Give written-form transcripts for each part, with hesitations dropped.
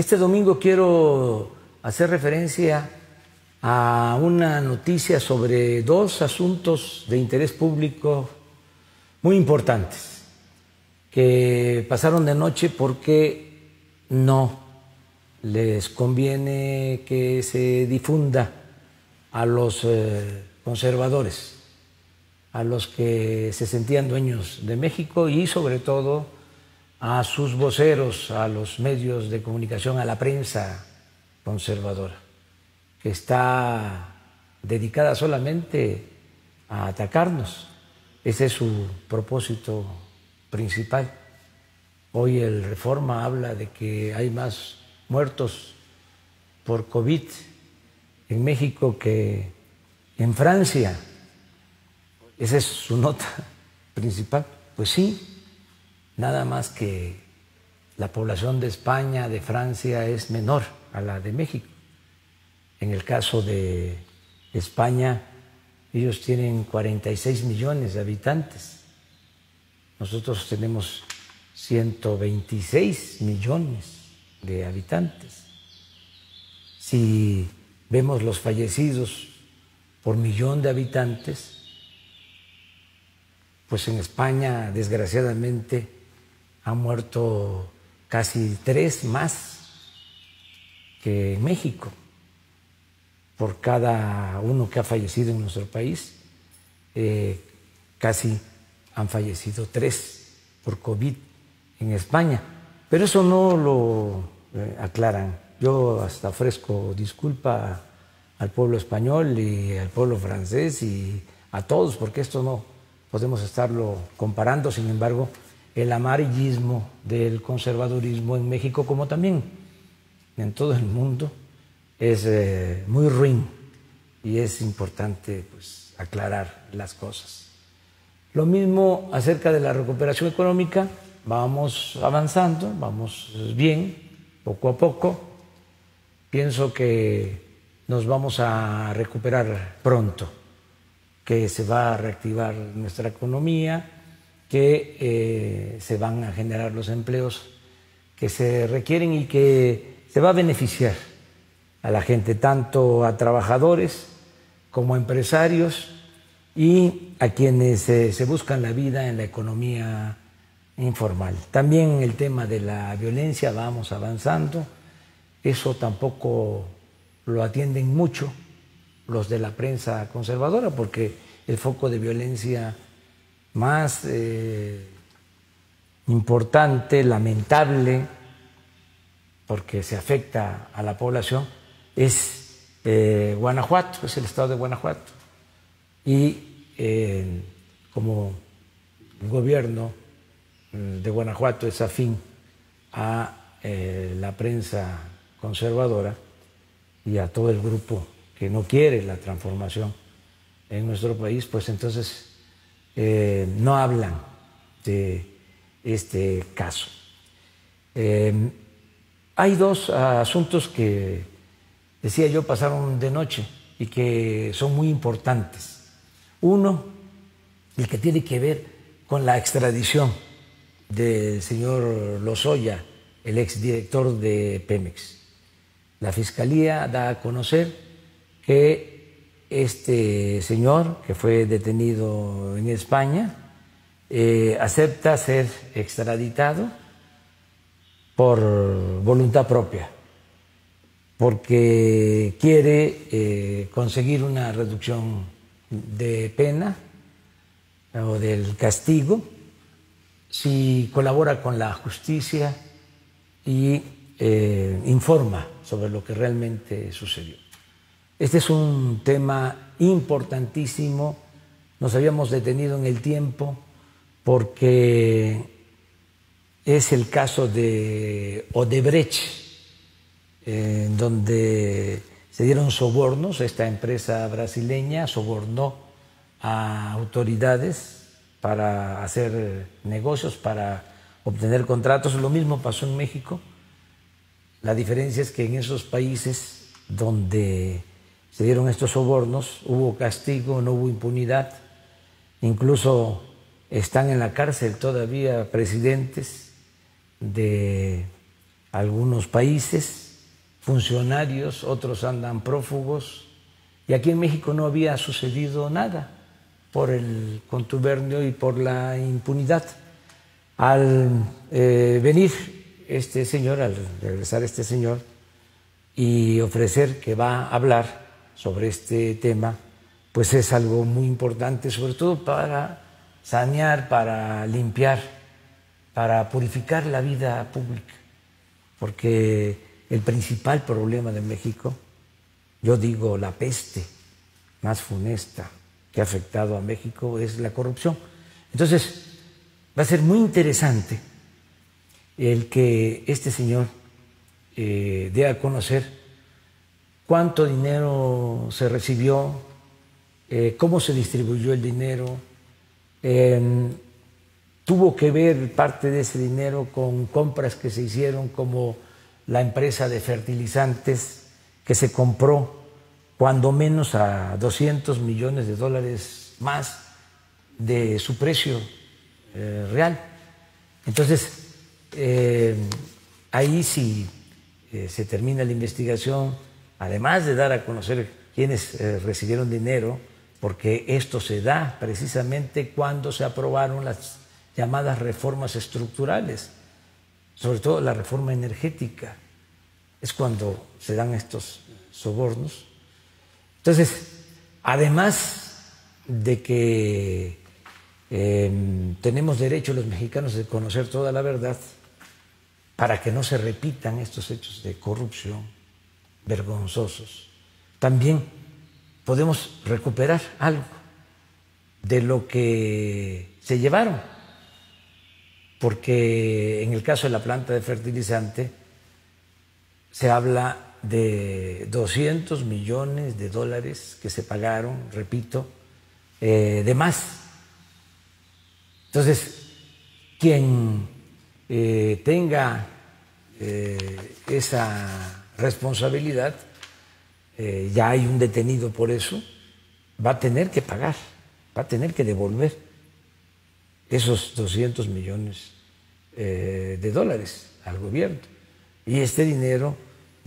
Este domingo quiero hacer referencia a una noticia sobre dos asuntos de interés público muy importantes que pasaron de noche porque no les conviene que se difunda a los conservadores, a los que se sentían dueños de México y sobre todo a sus voceros, a los medios de comunicación, a la prensa conservadora, que está dedicada solamente a atacarnos. Ese es su propósito principal. Hoy el Reforma habla de que hay más muertos por COVID en México que en Francia. Esa es su nota principal. Pues sí, nada más que la población de España, de Francia, es menor a la de México. En el caso de España, ellos tienen 46 millones de habitantes. Nosotros tenemos 126 millones de habitantes. Si vemos los fallecidos por millón de habitantes, pues en España, desgraciadamente, han muerto casi 3 más que en México. Por cada uno que ha fallecido en nuestro país, casi han fallecido 3 por COVID en España. Pero eso no lo aclaran. Yo hasta ofrezco disculpa al pueblo español y al pueblo francés y a todos, porque esto no podemos estarlo comparando. Sin embargo, el amarillismo del conservadurismo en México, como también en todo el mundo, es muy ruin y es importante pues aclarar las cosas. Lo mismo acerca de la recuperación económica. Vamos avanzando, vamos bien, poco a poco. Pienso que nos vamos a recuperar pronto, que se va a reactivar nuestra economía, que se van a generar los empleos que se requieren y que se va a beneficiar a la gente, tanto a trabajadores como a empresarios y a quienes se buscan la vida en la economía informal. También en el tema de la violencia vamos avanzando. Eso tampoco lo atienden mucho los de la prensa conservadora, porque el foco de violencia más importante, lamentable, porque se afecta a la población, es Guanajuato, es el estado de Guanajuato. Y como el gobierno de Guanajuato es afín a la prensa conservadora y a todo el grupo que no quiere la transformación en nuestro país, pues entonces no hablan de este caso. Hay dos asuntos que, decía yo, pasaron de noche y que son muy importantes. Uno, el que tiene que ver con la extradición del señor Lozoya, el exdirector de Pemex. La Fiscalía da a conocer que este señor, que fue detenido en España, acepta ser extraditado por voluntad propia, porque quiere conseguir una reducción de pena o del castigo si colabora con la justicia y informa sobre lo que realmente sucedió. Este es un tema importantísimo. Nos habíamos detenido en el tiempo porque es el caso de Odebrecht, donde se dieron sobornos. Esta empresa brasileña sobornó a autoridades para hacer negocios, para obtener contratos. Lo mismo pasó en México. La diferencia es que en esos países donde se dieron estos sobornos hubo castigo, no hubo impunidad. Incluso están en la cárcel todavía presidentes de algunos países, funcionarios, otros andan prófugos, y aquí en México no había sucedido nada por el contubernio y por la impunidad. Al venir este señor, al regresar este señor y ofrecer que va a hablar sobre este tema, pues es algo muy importante, sobre todo para sanear, para limpiar, para purificar la vida pública, porque el principal problema de México, yo digo la peste más funesta que ha afectado a México, es la corrupción. Entonces, va a ser muy interesante el que este señor dé a conocer cuánto dinero se recibió, cómo se distribuyó el dinero. Tuvo que ver parte de ese dinero con compras que se hicieron, como la empresa de fertilizantes que se compró cuando menos a $200 millones más de su precio real. Entonces, ahí sí se termina la investigación, además de dar a conocer quiénes recibieron dinero, porque esto se da precisamente cuando se aprobaron las llamadas reformas estructurales, sobre todo la reforma energética, es cuando se dan estos sobornos. Entonces, además de que tenemos derecho los mexicanos de conocer toda la verdad para que no se repitan estos hechos de corrupción vergonzosos, también podemos recuperar algo de lo que se llevaron, porque en el caso de la planta de fertilizante se habla de $200 millones que se pagaron, repito, de más. Entonces, quien tenga esa responsabilidad, ya hay un detenido por eso, va a tener que pagar, va a tener que devolver esos $200 millones al gobierno. Y este dinero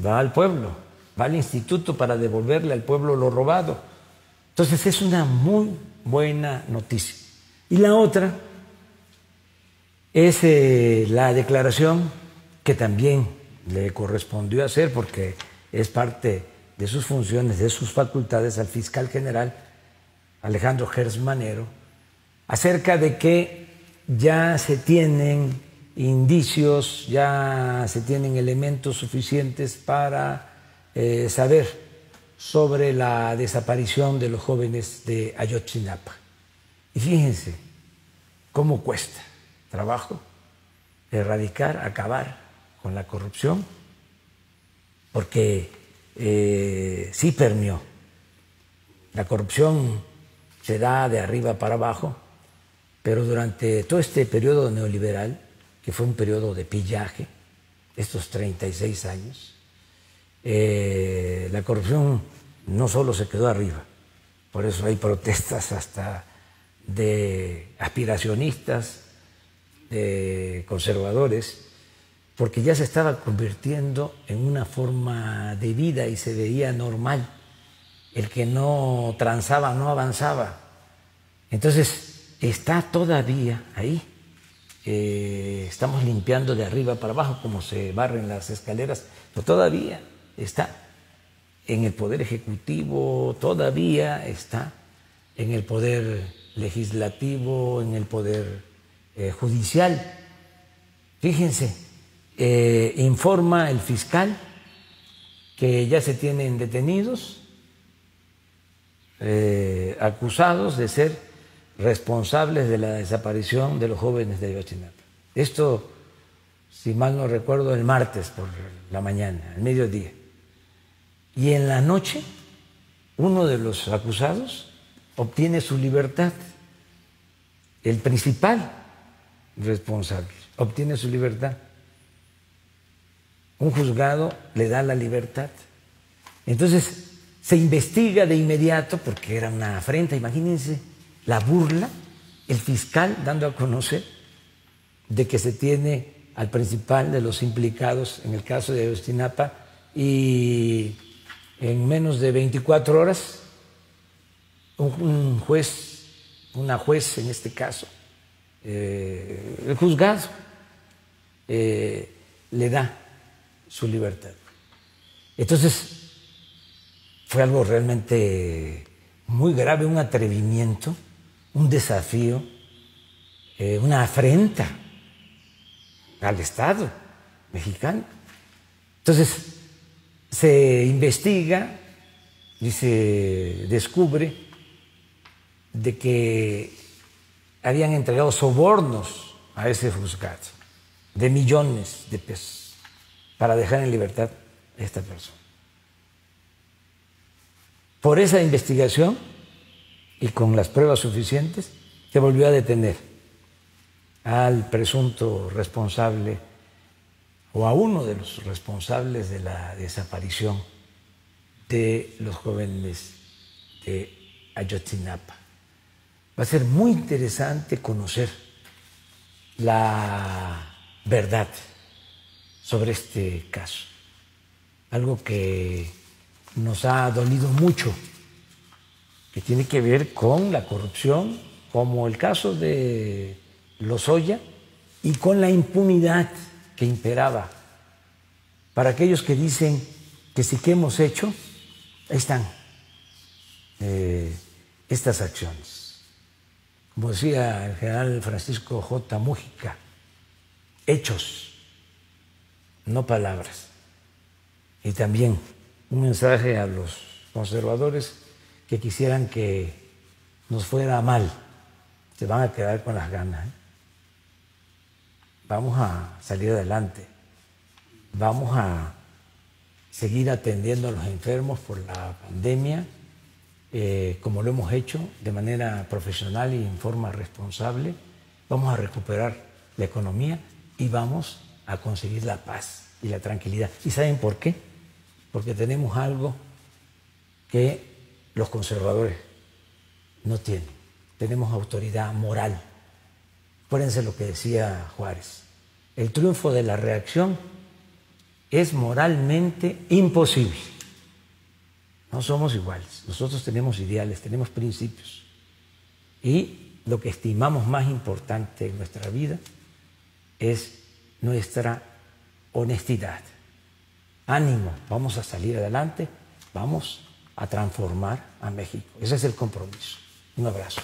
va al pueblo, va al instituto para devolverle al pueblo lo robado. Entonces es una muy buena noticia. Y la otra es la declaración que también le correspondió hacer, porque es parte de sus funciones, de sus facultades, al fiscal general Alejandro Gertz Manero, acerca de que ya se tienen indicios, ya se tienen elementos suficientes para saber sobre la desaparición de los jóvenes de Ayotzinapa. Y fíjense cómo cuesta trabajo erradicar, acabar con la corrupción, porque sí permeó. La corrupción se da de arriba para abajo, pero durante todo este periodo neoliberal, que fue un periodo de pillaje, estos 36 años, la corrupción no solo se quedó arriba, por eso hay protestas hasta de aspiracionistas, de conservadores, porque ya se estaba convirtiendo en una forma de vida y se veía normal. El que no transaba no avanzaba. Entonces está todavía ahí. Estamos limpiando de arriba para abajo como se barren las escaleras, pero todavía está en el Poder Ejecutivo, todavía está en el Poder Legislativo, en el Poder Judicial. Fíjense, informa el fiscal que ya se tienen detenidos, acusados de ser responsables de la desaparición de los jóvenes de Ayotzinapa. Esto, si mal no recuerdo, el martes por la mañana, al mediodía. Y en la noche, uno de los acusados obtiene su libertad. El principal responsable obtiene su libertad. Un juzgado le da la libertad. Entonces se investiga de inmediato porque era una afrenta. Imagínense la burla, el fiscal dando a conocer de que se tiene al principal de los implicados en el caso de Ayotzinapa y en menos de 24 horas un juez, una juez en este caso, el juzgado le da su libertad. Entonces fue algo realmente muy grave, un atrevimiento, un desafío, una afrenta al Estado mexicano. Entonces se investiga y se descubre de que habían entregado sobornos a ese juzgado de millones de pesos para dejar en libertad a esta persona. Por esa investigación y con las pruebas suficientes se volvió a detener al presunto responsable o a uno de los responsables de la desaparición de los jóvenes de Ayotzinapa. Va a ser muy interesante conocer la verdad sobre este caso, algo que nos ha dolido mucho, que tiene que ver con la corrupción, como el caso de Lozoya, y con la impunidad que imperaba. Para aquellos que dicen que sí que hemos hecho, ahí están estas acciones. Como decía el general Francisco J. Mújica, hechos, no palabras. Y también un mensaje a los conservadores que quisieran que nos fuera mal, se van a quedar con las ganas. Vamos a salir adelante, vamos a seguir atendiendo a los enfermos por la pandemia, como lo hemos hecho de manera profesional y en forma responsable. Vamos a recuperar la economía y vamos a conseguir la paz y la tranquilidad. ¿Y saben por qué? Porque tenemos algo que los conservadores no tienen. Tenemos autoridad moral. Acuérdense lo que decía Juárez. El triunfo de la reacción es moralmente imposible. No somos iguales. Nosotros tenemos ideales, tenemos principios. Y lo que estimamos más importante en nuestra vida es nuestra honestidad. Ánimo, vamos a salir adelante, vamos a transformar a México. Ese es el compromiso. Un abrazo.